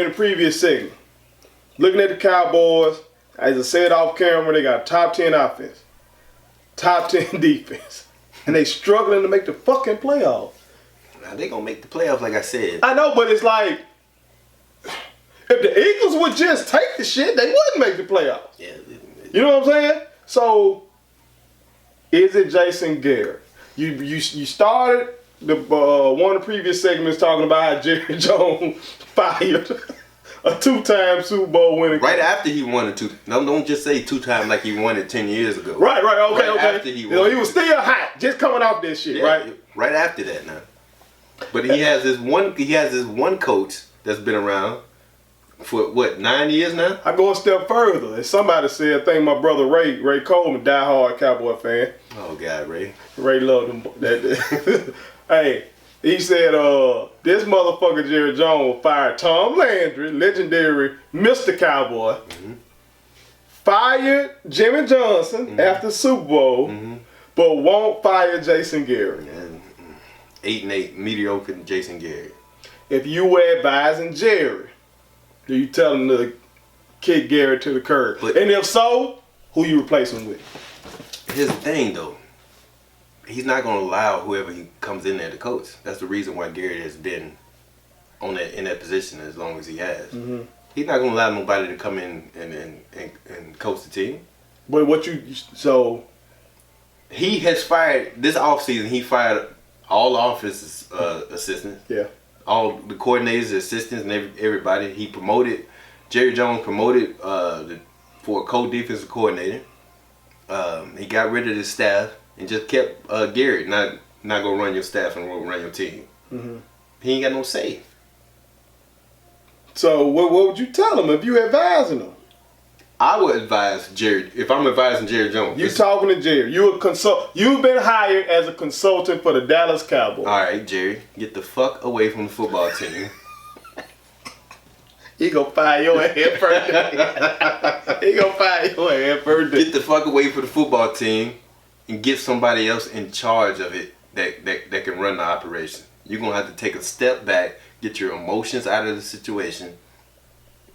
me in the previous segment. Looking at the Cowboys, as I said off camera, they got top 10 offense, top 10 defense, and they struggling to make the fucking playoffs. Now they gonna make the playoffs, like I said. I know, but it's like, if the Eagles would just take the shit, they wouldn't make the playoffs. Yeah. You know what I'm saying? So, is it Jason Garrett? You started the one of the previous segments talking about how Jerry Jones fired a 2-time Super Bowl winning. Right after he won it don't just say 2-time like he won it 10 years ago. Right, okay. After he won he was still hot, just coming off this shit, right? Right after that now. But he has this one coach that's been around for what, 9 years now? I go a step further. As somebody said, I think my brother Ray Coleman, diehard Cowboy fan. Oh God, Ray. Ray loved him. Hey, he said, this motherfucker Jerry Jones fired Tom Landry, legendary Mr. Cowboy, fired Jimmy Johnson after Super Bowl, but won't fire Jason Garrett. And 8-8, mediocre Jason Garrett. If you were advising Jerry, do you tell him to kick Garrett to the curb? And if so, who you replace him with? Here's the thing, though. He's not going to allow whoever he comes in there to coach. That's the reason why Garrett has been in that position as long as he has. He's not going to allow nobody to come in and coach the team. But he has fired this offseason. He fired all the offensive assistants. Yeah. All the coordinators, the assistants, and everybody. Jerry Jones promoted for a co-defensive coordinator. He got rid of his staff and just kept Garrett not gonna run your staff and run your team. He ain't got no say. So what would you tell him if you advising him? I would advise Jerry, if I'm advising Jerry Jones. You talking to Jerry. You've been hired as a consultant for the Dallas Cowboys. All right, Jerry, get the fuck away from the football team. He gonna fire your ass first day. He gonna fire your ass first day. Get the fuck away from the football team and get somebody else in charge of it that can run the operation. You're gonna have to take a step back, get your emotions out of the situation.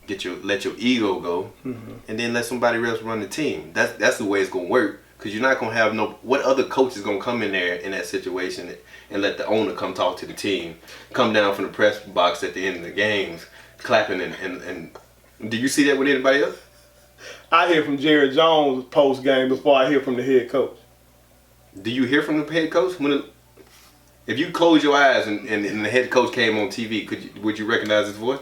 Let your ego go, and then let somebody else run the team. That's the way it's gonna work. Cause you're not gonna have what other coach is gonna come in there in that situation and let the owner come talk to the team, come down from the press box at the end of the games, clapping and do you see that with anybody else? I hear from Jerry Jones post game before I hear from the head coach. Do you hear from the head coach if you close your eyes and the head coach came on TV? Would you recognize his voice?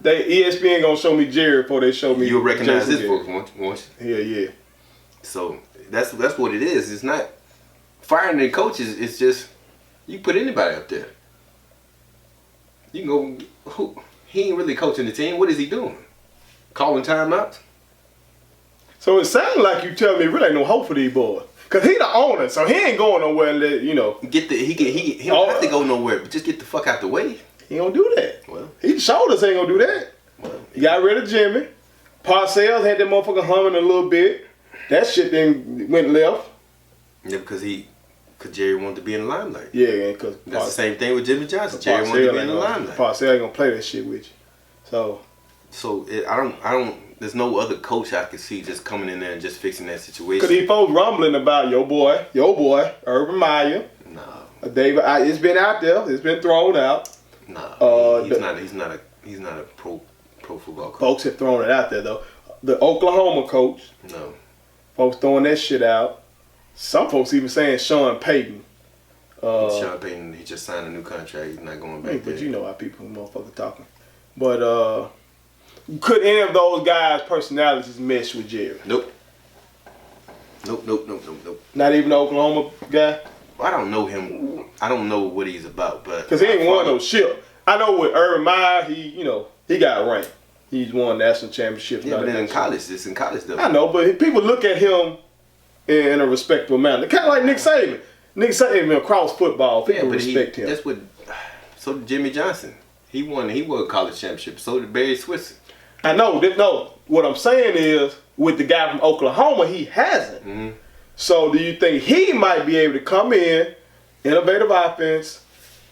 ESPN gonna show me Jerry before they show me. You'll recognize his voice, won't you? Yeah. So that's what it is. It's not firing the coaches. It's just you put anybody up there. You can go. He ain't really coaching the team. What is he doing? Calling timeouts. So it sounds like you tell me really ain't no hope for these boys. Cause he the owner, so he ain't going nowhere. And he don't have to go nowhere, but just get the fuck out the way. He don't do that. Well, he showed us ain't gonna do that. Well, he got rid of Jimmy. Parcells had that motherfucker humming a little bit. That shit then went left. Yeah, because Jerry wanted to be in the limelight. Yeah, because that's the same thing with Jimmy Johnson. Jerry wanted to be in the limelight. Parcells ain't gonna play that shit with you. So I don't. There's no other coach I could see just coming in there and just fixing that situation. Cause these folks rumbling about your boy, Urban Meyer. No. David, it's been out there. It's been thrown out. No, he's not a pro football coach. Folks have thrown it out there though. The Oklahoma coach. No. Folks throwing that shit out. Some folks even saying Sean Payton. Sean Payton, he just signed a new contract. He's not going back there. But you know how people motherfucker talking. But could any of those guys' personalities mesh with Jerry? Nope. Not even the Oklahoma guy? I don't know him. I don't know what he's about, but because he ain't won no shit. I know with Urban Meyer, he got ranked. He's won national championships. Yeah, but then in college though. I know, but people look at him in a respectable manner. Kind of like Nick Saban. Nick Saban across football, people respect him. That's what. So did Jimmy Johnson. He won a college championship. So did Barry Switzer. I know. No, what I'm saying is with the guy from Oklahoma, he hasn't. Mm-hmm. So do you think he might be able to come in, innovative offense?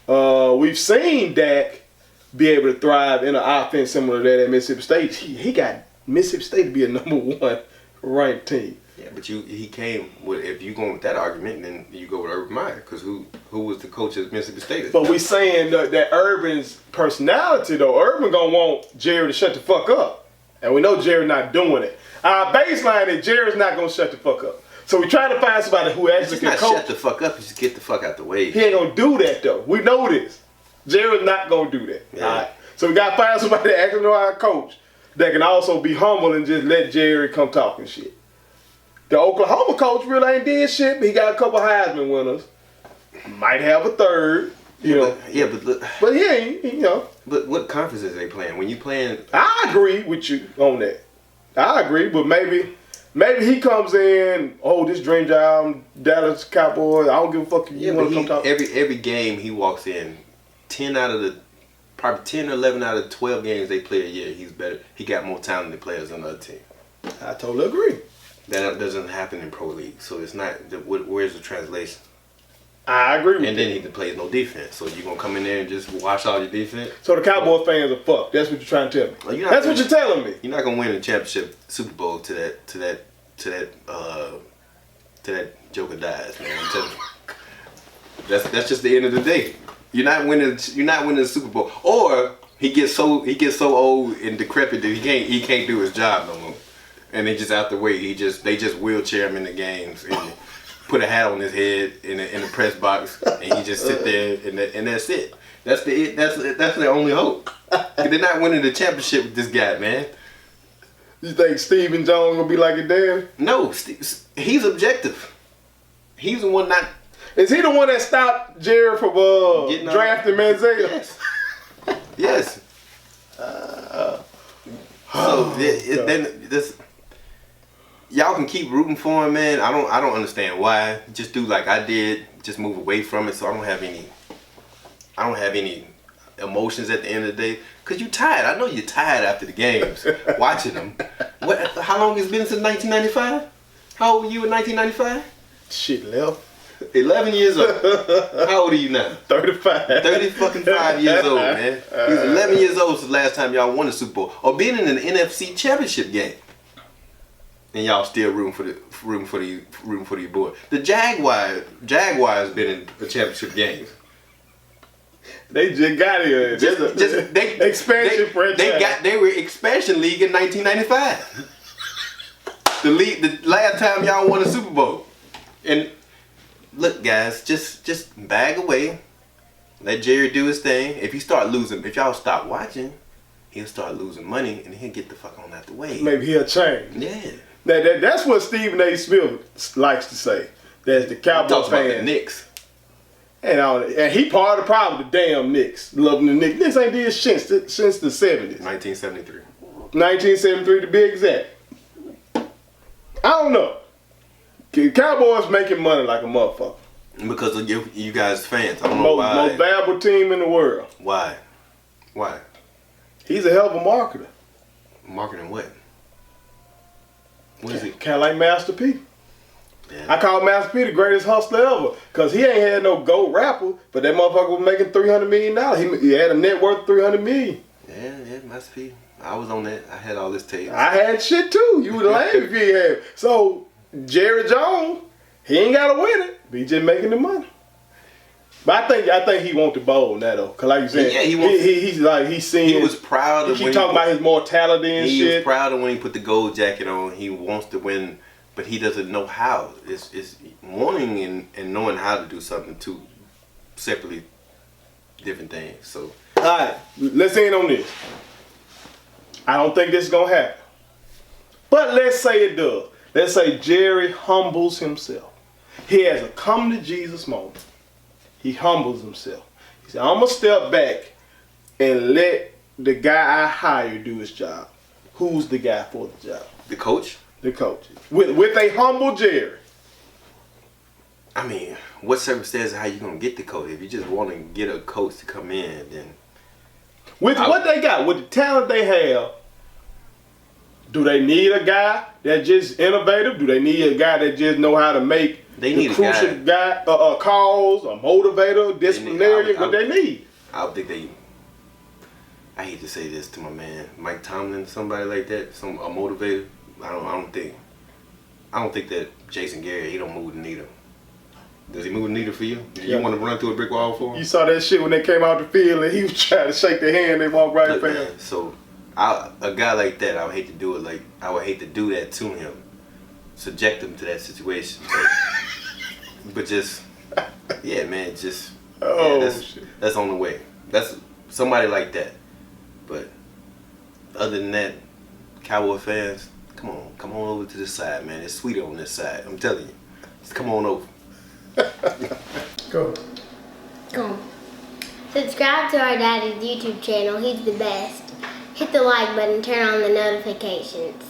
We've seen Dak be able to thrive in an offense similar to that at Mississippi State. He got Mississippi State to be a number 1 ranked team. Yeah, but he came with, if you go with that argument, then you go with Urban Meyer, because who was the coach at Mississippi State? But we saying that Urban's personality though, Urban gonna want Jerry to shut the fuck up, and we know Jerry not doing it. Our baseline is Jerry's not gonna shut the fuck up. So we trying to find somebody who actually can coach. Shut the fuck up, just get the fuck out the way. He ain't gonna do that though. We know this. Jerry's not gonna do that. Yeah. All right. So we gotta find somebody that actually know how to coach that can also be humble and just let Jerry come talking shit. The Oklahoma coach really ain't did shit, but he got a couple Heisman winners. Might have a third, you know. But look. But he ain't, you know. But what conference is they playing? When you playing... I agree with you on that. I agree, but maybe he comes in, this dream job, Dallas Cowboys, I don't give a fuck if you want to come talk. Every game he walks in, 10 or 11 out of 12 games they play a year, he's better. He got more talented players than the other team. I totally agree. That doesn't happen in pro league, so it's not. Where's the translation? I agree. And then he plays no defense, so you gonna come in there and just wash all your defense? So the Cowboys fans are fucked. That's what you're trying to tell me. That's what you're telling me. You're not gonna win a championship Super Bowl to that Joker dies, man. I'm telling you. That's just the end of the day. You're not winning the Super Bowl, or he gets so old and decrepit that he can't do his job no more. And they just out the way. They just wheelchair him in the games and put a hat on his head in the press box, and he just sit there and that's it. That's their only hope. They're not winning the championship with this guy, man. You think Stephen Jones gonna be like a dad? No, he's objective. He's the one not. Is he the one that stopped Jerry from drafting Manziel? Yes. Yes. Then this. Y'all can keep rooting for him, man. I don't understand why. Just do like I did. Just move away from it. So I don't have any emotions at the end of the day. Cause you tired. I know you're tired after the games, watching them. How long has it been since 1995? How old were you in 1995? Shit, left. 11 years old. How old are you now? 35. 35 years old, man. He was 11 years old since the last time y'all won a Super Bowl or being in an NFC Championship game. And y'all still rooting for the boy. The Jaguars been in a championship game. They just got here. Expansion franchise. They were expansion league in 1995. The last time y'all won a Super Bowl. And look, guys, just bag away. Let Jerry do his thing. If y'all stop watching, he'll start losing money and he'll get the fuck on out the way. Maybe he'll change. Yeah. That's what Stephen A. Smith likes to say. That's the Cowboys fan. About the Knicks. And he part of the problem, the damn Knicks. Loving the Knicks. Knicks ain't did shit since the 70s. 1973. 1973 to be exact. I don't know. Cowboys making money like a motherfucker. Because of you guys fans. I don't know why. Most valuable team in the world. Why? He's a hell of a marketer. Marketing what? What is it? Kind of like Master P. Yeah. I call Master P the greatest hustler ever. Because he ain't had no GOAT rapper, but that motherfucker was making $300 million. He had a net worth $300 million. Yeah, Master P. I was on that. I had all this tape. I had shit too. You was lame if you ain't had. So, Jerry Jones, he ain't got to win it. But he just making the money. But I think he wants the bowl now though. Cause like you said, yeah, he's seen. He was proud of. He keep talking about his mortality and shit. He was proud of when he put the gold jacket on. He wants to win, but he doesn't know how. It's wanting and knowing how to do something two separately different things. So all right, let's end on this. I don't think this is gonna happen, but let's say it does. Let's say Jerry humbles himself. He has a come to Jesus moment. He humbles himself. He said, I'm going to step back and let the guy I hire do his job. Who's the guy for the job? The coach? The coach. With a humble Jerry. I mean, what circumstances how you going to get the coach? If you just want to get a coach to come in, then... What they got, with the talent they have, do they need a guy that's just innovative? Do they need a guy that just know how to make the crucial guy calls, a motivator, disciplinarian? What they need? I would think I hate to say this to my man Mike Tomlin, somebody like that, a motivator. I don't think that Jason Garrett, he don't move the needle. Does he move the needle for you? You want to run through a brick wall for him? You saw that shit when they came out the field and he was trying to shake their hand. They walked right past him. So, a guy like that, I would hate to do it. I would hate to do that to him, subject him to that situation. But just, yeah, man, just that's on the way. That's somebody like that. But other than that, Cowboy fans, come on over to this side, man. It's sweeter on this side. I'm telling you, just come on over. Go. Subscribe to our daddy's YouTube channel. He's the best. Hit the like button, turn on the notifications.